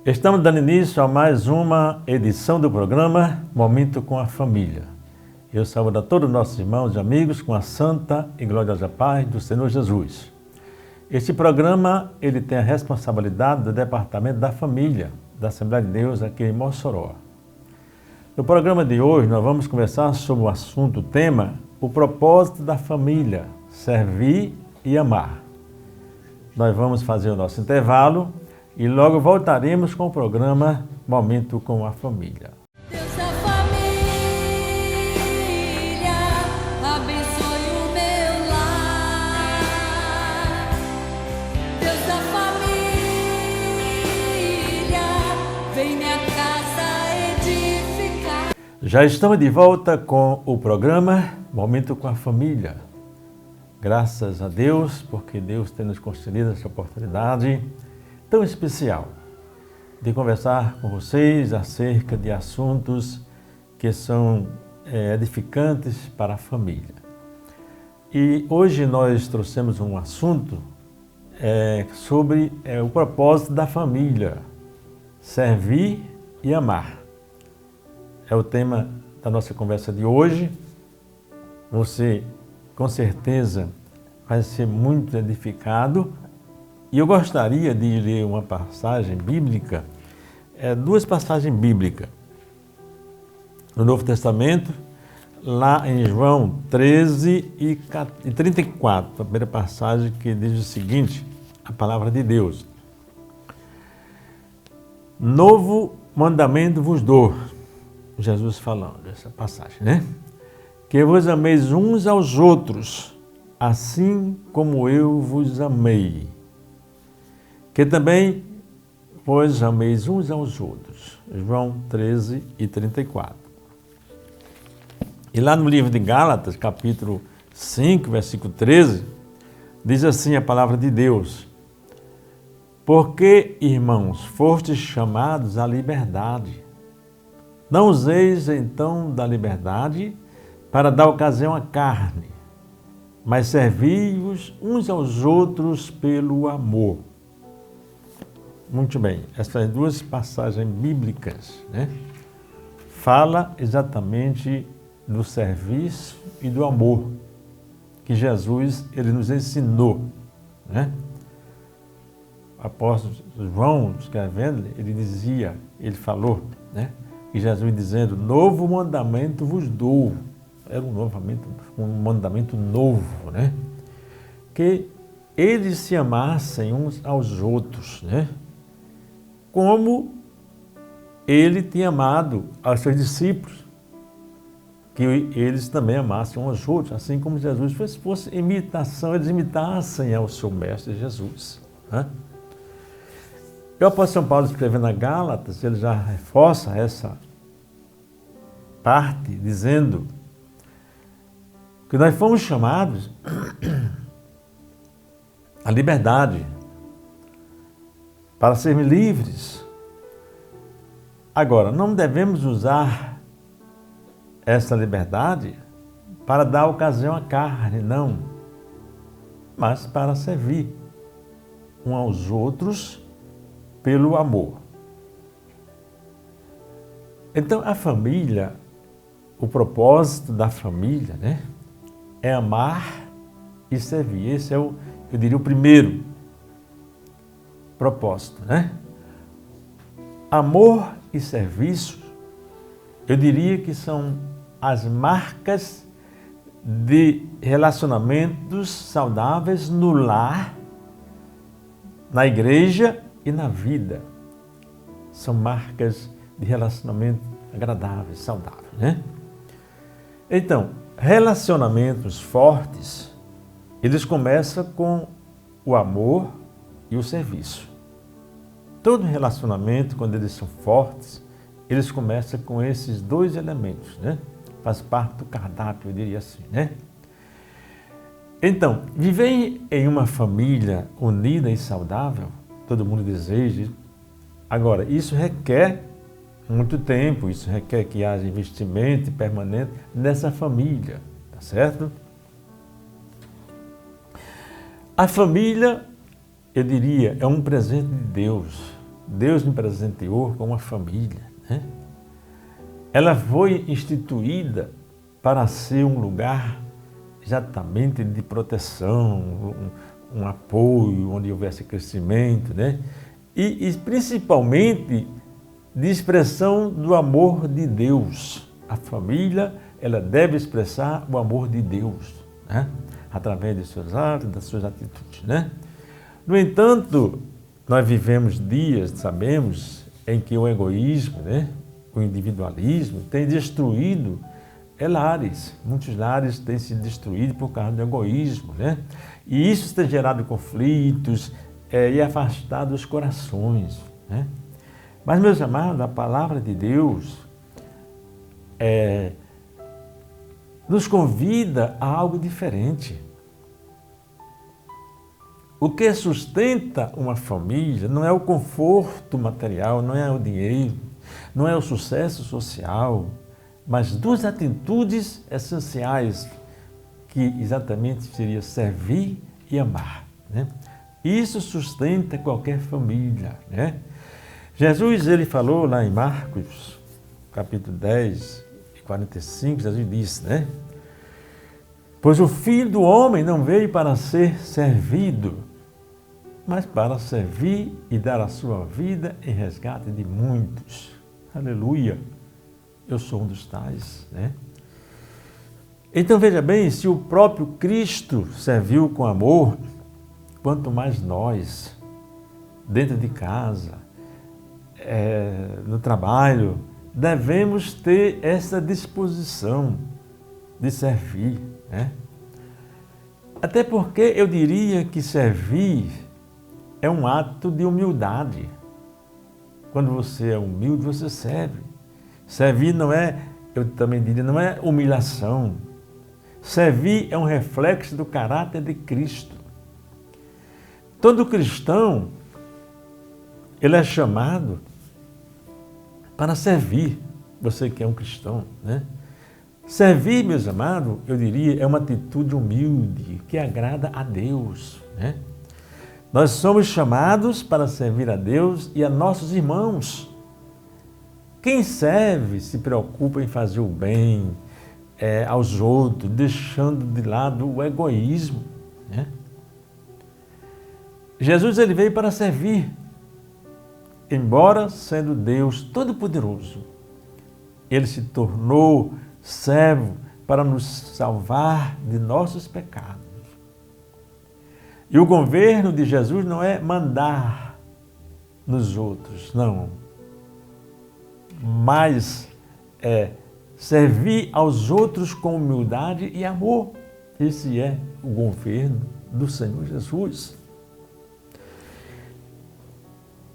Estamos dando início a mais uma edição do programa Momento com a Família. Eu saúdo a todos os nossos irmãos e amigos com a santa e gloriosa paz do Senhor Jesus. Este programa ele tem a responsabilidade do Departamento da Família da Assembleia de Deus aqui em Mossoró. No programa de hoje nós vamos conversar sobre o assunto, o tema, o propósito da família, servir e amar. Nós vamos fazer o nosso intervalo e logo voltaremos com o programa Momento com a Família. Deus da família, abençoe o meu lar. Deus da família, vem minha casa edificar. Já estamos de volta com o programa Momento com a Família. Graças a Deus, porque Deus tem nos concedido essa oportunidade tão especial de conversar com vocês acerca de assuntos que são edificantes para a família. E hoje nós trouxemos um assunto sobre o propósito da família, servir e amar. É o tema da nossa conversa de hoje. Você, com certeza, vai ser muito edificado. E eu gostaria de ler uma passagem bíblica, duas passagens bíblicas. No Novo Testamento, lá em João 13 e 34, a primeira passagem que diz o seguinte, a palavra de Deus. Novo mandamento vos dou, Jesus falando dessa passagem, né? Que vos ameis uns aos outros, assim como eu vos amei. Que também vos ameis uns aos outros. João 13 e 34. E lá no livro de Gálatas, capítulo 5, versículo 13, diz assim a palavra de Deus. Porque, irmãos, fostes chamados à liberdade. Não useis então da liberdade para dar ocasião à carne, mas servi-vos uns aos outros pelo amor. Muito bem, essas duas passagens bíblicas, né, fala exatamente do serviço e do amor que Jesus ele nos ensinou, né? O apóstolo João, escrevendo, ele falou, né, que Jesus dizendo, novo mandamento vos dou. Era um mandamento novo, né? Que eles se amassem uns aos outros, né? Como ele tinha amado aos seus discípulos, que eles também amassem uns aos outros, assim como Jesus fosse imitação, eles imitassem ao seu mestre Jesus. Né? E o apóstolo São Paulo, escrevendo a Gálatas, ele já reforça essa parte, dizendo que nós fomos chamados à liberdade, para sermos livres. Agora, não devemos usar essa liberdade para dar ocasião à carne, não, mas para servir uns aos outros pelo amor. Então, a família, o propósito da família, né, é amar e servir. Esse é eu diria, o primeiro propósito, né? Amor e serviço, eu diria que são as marcas de relacionamentos saudáveis no lar, na igreja e na vida. São marcas de relacionamento agradáveis, saudáveis, né? Então, relacionamentos fortes, eles começam com o amor e o serviço. Todo relacionamento, quando eles são fortes, eles começam com esses dois elementos, né? Faz parte do cardápio, eu diria assim, né? Então, viver em uma família unida e saudável, todo mundo deseja. Agora, isso requer muito tempo, isso requer que haja investimento permanente nessa família, tá certo? A família, eu diria, é um presente de Deus. Deus me presenteou com uma família, né? Ela foi instituída para ser um lugar exatamente de proteção, um apoio, onde houvesse crescimento, né? E principalmente de expressão do amor de Deus. A família, ela deve expressar o amor de Deus, né? Através de seus atos, das suas atitudes, né? No entanto, nós vivemos dias, sabemos, em que o egoísmo, né? O individualismo tem destruído lares. Muitos lares têm sido destruídos por causa do egoísmo, né? E isso tem gerado conflitos e afastado os corações, né? Mas, meus amados, a palavra de Deus nos convida a algo diferente. O que sustenta uma família não é o conforto material, não é o dinheiro, não é o sucesso social, mas duas atitudes essenciais que exatamente seria servir e amar, né? Isso sustenta qualquer família, né? Jesus, ele falou lá em Marcos, capítulo 10, 45, Jesus disse, né? Pois o Filho do Homem não veio para ser servido, mas para servir e dar a sua vida em resgate de muitos. Aleluia! Eu sou um dos tais, né? Então veja bem, se o próprio Cristo serviu com amor, quanto mais nós, dentro de casa, no trabalho, devemos ter essa disposição de servir, né? Até porque eu diria que servir é um ato de humildade. Quando você é humilde, você serve. Servir não é, eu também diria, não é humilhação. Servir é um reflexo do caráter de Cristo. Todo cristão, ele é chamado para servir. Você que é um cristão, né? Servir, meus amados, eu diria, é uma atitude humilde que agrada a Deus, né? Nós somos chamados para servir a Deus e a nossos irmãos. Quem serve se preocupa em fazer o bem aos outros, deixando de lado o egoísmo, né? Jesus, ele veio para servir. Embora sendo Deus Todo-Poderoso, ele se tornou servo para nos salvar de nossos pecados. E o governo de Jesus não é mandar nos outros, não. Mas é servir aos outros com humildade e amor. Esse é o governo do Senhor Jesus.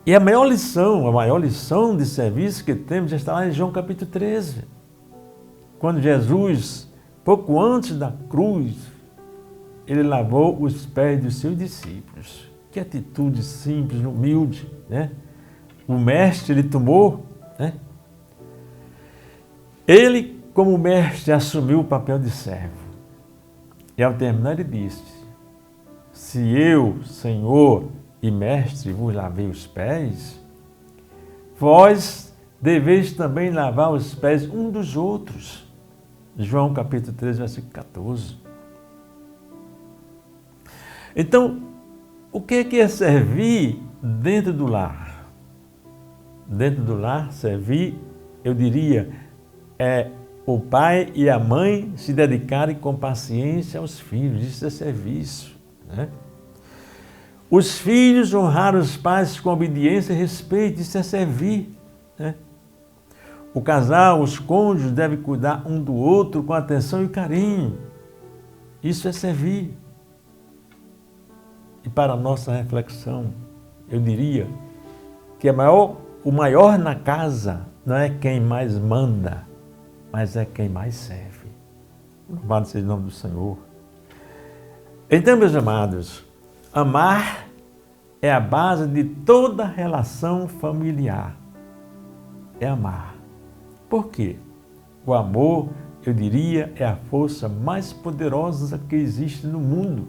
E a maior lição de serviço que temos está lá em João capítulo 13. Quando Jesus, pouco antes da cruz, ele lavou os pés dos seus discípulos. Que atitude simples, humilde, né? O mestre, ele tomou, né? Ele, como mestre, assumiu o papel de servo. E ao terminar, ele disse: se eu, Senhor e mestre, vos lavei os pés, vós deveis também lavar os pés um dos outros. João capítulo 13, versículo 14. Então, o que é servir dentro do lar? Dentro do lar, servir, eu diria, é o pai e a mãe se dedicarem com paciência aos filhos. Isso é serviço, né? Os filhos honrar os pais com obediência e respeito. Isso é servir, né? O casal, os cônjuges devem cuidar um do outro com atenção e carinho. Isso é servir. E para a nossa reflexão, eu diria que o maior na casa não é quem mais manda, mas é quem mais serve. Louvado seja o nome do Senhor. Então, meus amados, amar é a base de toda relação familiar. É amar. Por quê? O amor, eu diria, é a força mais poderosa que existe no mundo.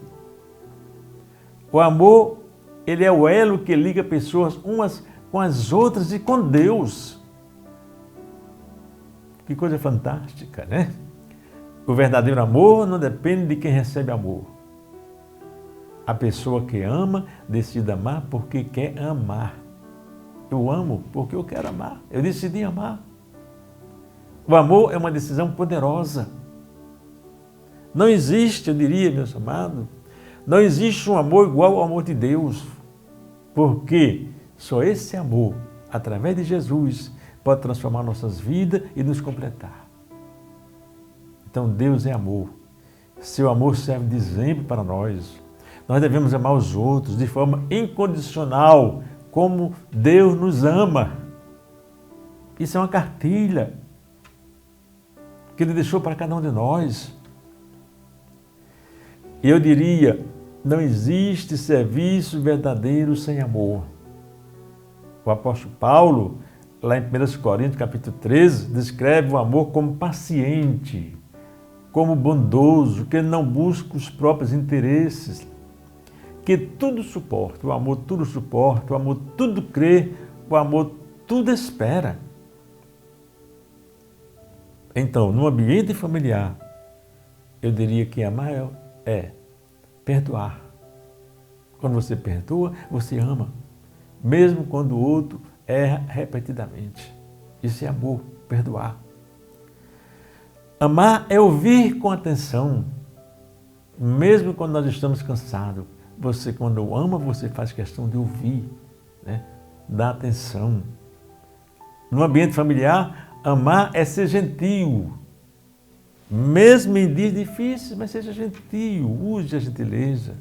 O amor, ele é o elo que liga pessoas umas com as outras e com Deus. Que coisa fantástica, né? O verdadeiro amor não depende de quem recebe amor. A pessoa que ama decide amar porque quer amar. Eu amo porque eu quero amar. Eu decidi amar. O amor é uma decisão poderosa. Não existe, eu diria, meus amados, não existe um amor igual ao amor de Deus. Porque só esse amor, através de Jesus, pode transformar nossas vidas e nos completar. Então Deus é amor. Seu amor serve de exemplo para nós. Nós devemos amar os outros de forma incondicional, como Deus nos ama. Isso é uma cartilha que Ele deixou para cada um de nós. E eu diria, não existe serviço verdadeiro sem amor. O apóstolo Paulo, lá em 1 Coríntios, capítulo 13, descreve o amor como paciente, como bondoso, que não busca os próprios interesses, que tudo suporta, o amor tudo suporta, o amor tudo crê, o amor tudo espera. Então, no ambiente familiar, eu diria que amar é perdoar. Quando você perdoa, você ama, mesmo quando o outro erra repetidamente. Isso é amor, perdoar. Amar é ouvir com atenção, mesmo quando nós estamos cansados. Você, quando ama, você faz questão de ouvir, né? Dar atenção. No ambiente familiar, amar é ser gentil. Mesmo em dias difíceis, mas seja gentil, use a gentileza.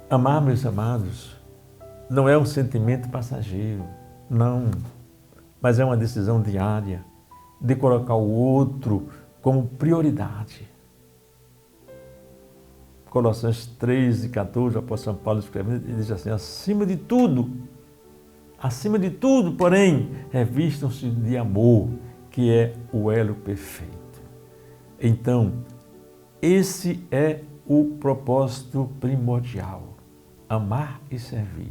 Amar, meus amados, não é um sentimento passageiro, não, mas é uma decisão diária de colocar o outro como prioridade. Colossenses 3:14, o apóstolo São Paulo escrevendo, ele diz assim, acima de tudo, porém, revistam-se de amor, que é o elo perfeito. Então, esse é o propósito primordial, amar e servir.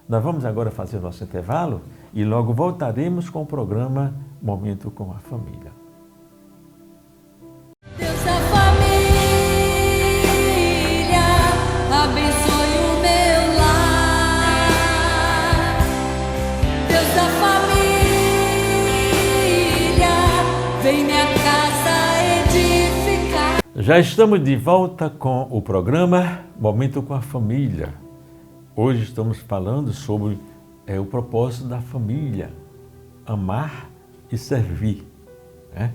Nós vamos agora fazer o nosso intervalo e logo voltaremos com o programa Momento com a Família. Deus da família, abençoe o meu lar. Deus da família, vem minha casa edificar. Já estamos de volta com o programa Momento com a Família. Hoje estamos falando sobre o propósito da família, amar e servir, né?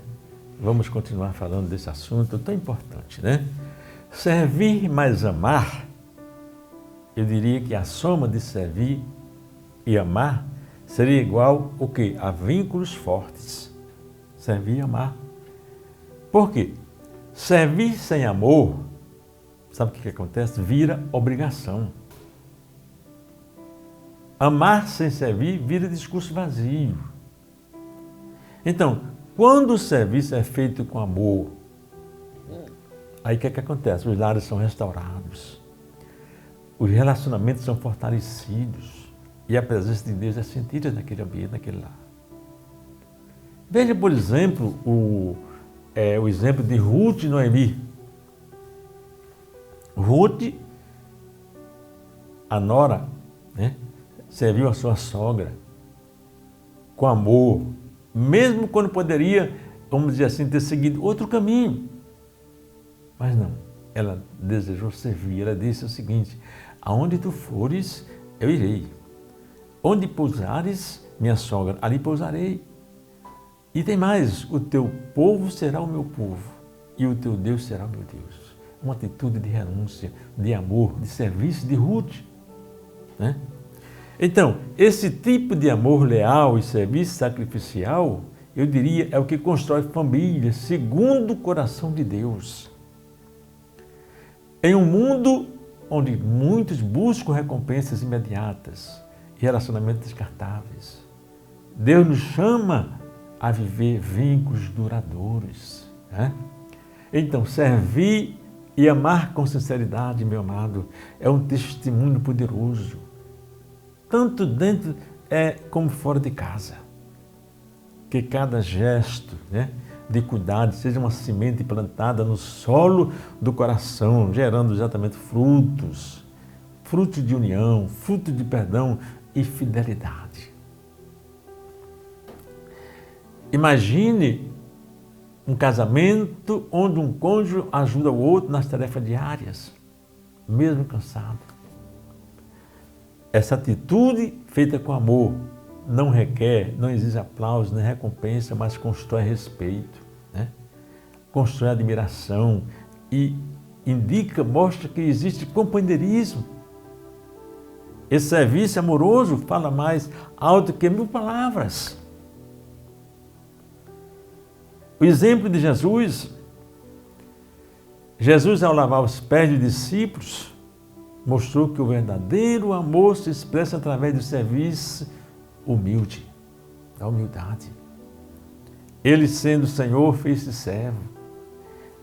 Vamos continuar falando desse assunto tão importante, né? Servir mais amar, eu diria que a soma de servir e amar seria igual o quê? A vínculos fortes. Servir e amar. Por quê? Servir sem amor, sabe o que acontece? Vira obrigação. Amar sem servir vira discurso vazio. Então, quando o serviço é feito com amor, aí o que acontece? Os lares são restaurados, os relacionamentos são fortalecidos e a presença de Deus é sentida naquele ambiente, naquele lar. Veja, por exemplo, o exemplo de Ruth e Noemi. Ruth, a nora, né, serviu a sua sogra com amor, mesmo quando poderia, vamos dizer assim, ter seguido outro caminho. Mas não, ela desejou servir. Ela disse o seguinte, aonde tu fores, eu irei. Onde pousares, minha sogra, ali pousarei. E tem mais, o teu povo será o meu povo e o teu Deus será o meu Deus. Uma atitude de renúncia, de amor, de serviço de Ruth, né? Então, esse tipo de amor leal e serviço sacrificial, eu diria, é o que constrói família segundo o coração de Deus. Em um mundo onde muitos buscam recompensas imediatas e relacionamentos descartáveis, Deus nos chama a viver vínculos duradouros, né? Então, servir e amar com sinceridade, meu amado, é um testemunho poderoso. tanto dentro como fora de casa. Que cada gesto, né, de cuidado seja uma semente plantada no solo do coração, gerando exatamente frutos de união, fruto de perdão e fidelidade. Imagine um casamento onde um cônjuge ajuda o outro nas tarefas diárias, mesmo cansado. Essa atitude feita com amor não requer, não exige aplauso nem recompensa, mas constrói respeito, né? Constrói admiração e mostra que existe companheirismo. Esse serviço amoroso fala mais alto que 1000 palavras. O exemplo de Jesus, ao lavar os pés dos discípulos, mostrou que o verdadeiro amor se expressa através do serviço humilde, da humildade. Ele, sendo o Senhor, fez-se servo.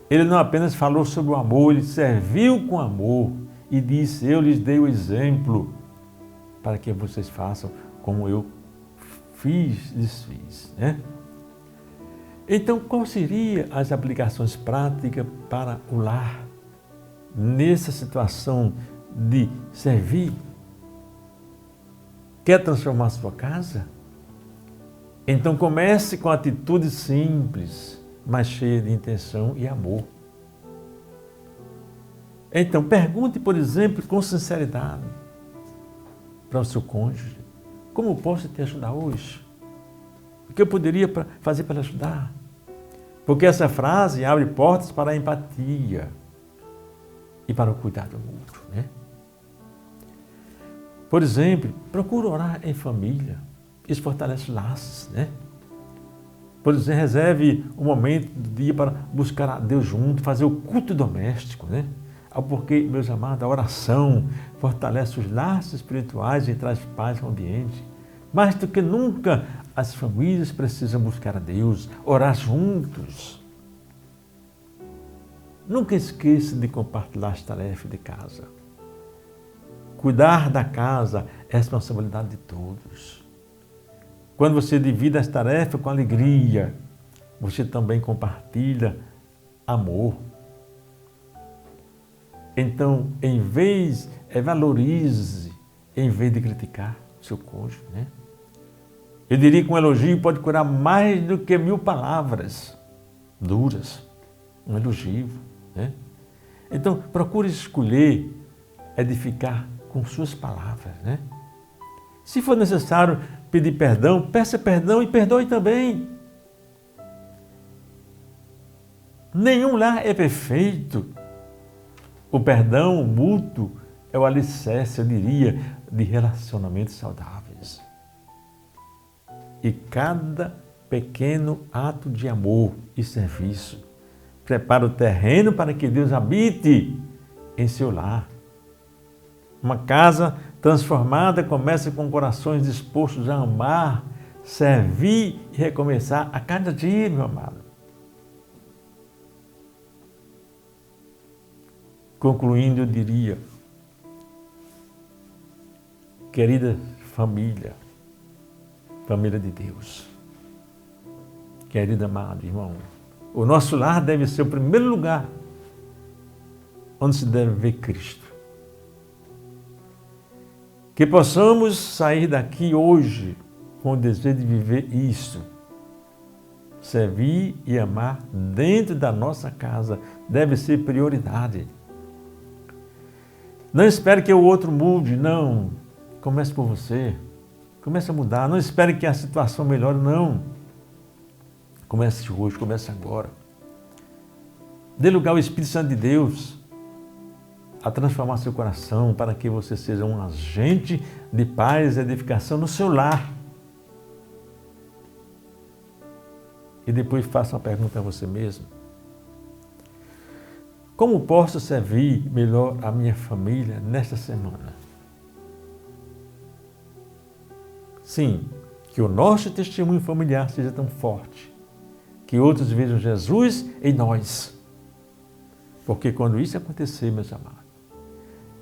Ele não apenas falou sobre o amor, ele serviu com amor e disse: eu lhes dei o exemplo para que vocês façam como eu lhes fiz, né? Então, quais seriam as aplicações práticas para o lar nessa situação de servir? Quer transformar a sua casa? Então comece com atitude simples, mas cheia de intenção e amor. Então pergunte, por exemplo, com sinceridade para o seu cônjuge: como posso te ajudar hoje? O que eu poderia fazer para ajudar? Porque essa frase abre portas para a empatia e para o cuidado mútuo, né? Por exemplo, procure orar em família. Isso fortalece laços, né? Por exemplo, reserve um momento do dia para buscar a Deus junto, fazer o culto doméstico, né? Porque, meus amados, a oração fortalece os laços espirituais e traz paz ao ambiente. Mais do que nunca, as famílias precisam buscar a Deus, orar juntos. Nunca esqueça de compartilhar as tarefas de casa. Cuidar da casa é responsabilidade de todos. Quando você divide as tarefas com alegria, você também compartilha amor. Então, valorize, em vez de criticar o seu cônjuge, né? Eu diria que um elogio pode curar mais do que 1000 palavras duras. Um elogio, né? Então, procure escolher edificar com suas palavras, né? Se for necessário pedir perdão, peça perdão e perdoe também. Nenhum lar é perfeito. O perdão mútuo é o alicerce, eu diria, de relacionamentos saudáveis. E cada pequeno ato de amor e serviço prepara o terreno para que Deus habite em seu lar. Uma casa transformada começa com corações dispostos a amar, servir e recomeçar a cada dia, meu amado. Concluindo, eu diria: querida família de Deus, querido amado irmão, o nosso lar deve ser o primeiro lugar onde se deve ver Cristo. Que possamos sair daqui hoje com o desejo de viver isso. Servir e amar dentro da nossa casa deve ser prioridade. Não espere que o outro mude, não. Comece por você. Comece a mudar. Não espere que a situação melhore, não. Comece hoje, comece agora. Dê lugar ao Espírito Santo de Deus a transformar seu coração para que você seja um agente de paz e edificação no seu lar. E depois faça uma pergunta a você mesmo: como posso servir melhor a minha família nesta semana? Sim, que o nosso testemunho familiar seja tão forte, que outros vejam Jesus em nós. Porque quando isso acontecer, meus amados,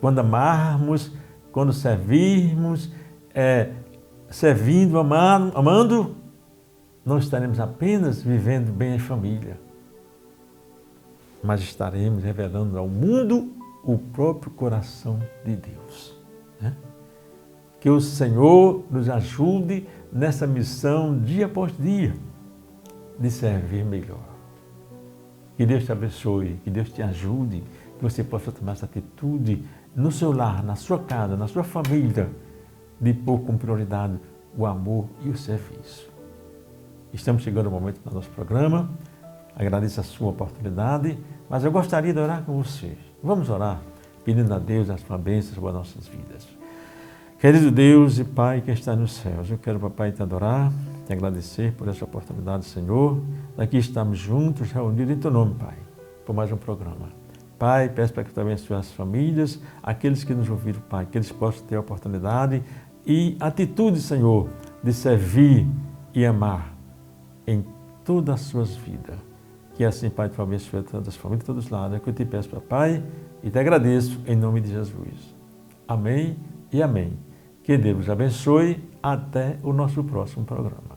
quando amarmos, quando servirmos, servindo, amando, não estaremos apenas vivendo bem em família, mas estaremos revelando ao mundo o próprio coração de Deus. Né? Que o Senhor nos ajude nessa missão dia após dia de servir melhor. Que Deus te abençoe, que Deus te ajude, que você possa tomar essa atitude no seu lar, na sua casa, na sua família, de pôr como prioridade o amor e o serviço. Estamos chegando ao momento do nosso programa. Agradeço a sua oportunidade, mas eu gostaria de orar com vocês. Vamos orar, pedindo a Deus as suas bênçãos para as nossas vidas. Querido Deus e Pai que está nos céus, eu quero, papai, te adorar, te agradecer por essa oportunidade, Senhor. Daqui estamos juntos, reunidos em teu nome, Pai, por mais um programa. Pai, peço para que tu abençoe as famílias, aqueles que nos ouviram, Pai, que eles possam ter a oportunidade e atitude, Senhor, de servir e amar em todas as suas vidas. Que assim, Pai, tu abençoe todas as famílias, todos os lados. É que eu te peço, papai, e te agradeço em nome de Jesus. Amém e amém. Que Deus abençoe. Até o nosso próximo programa.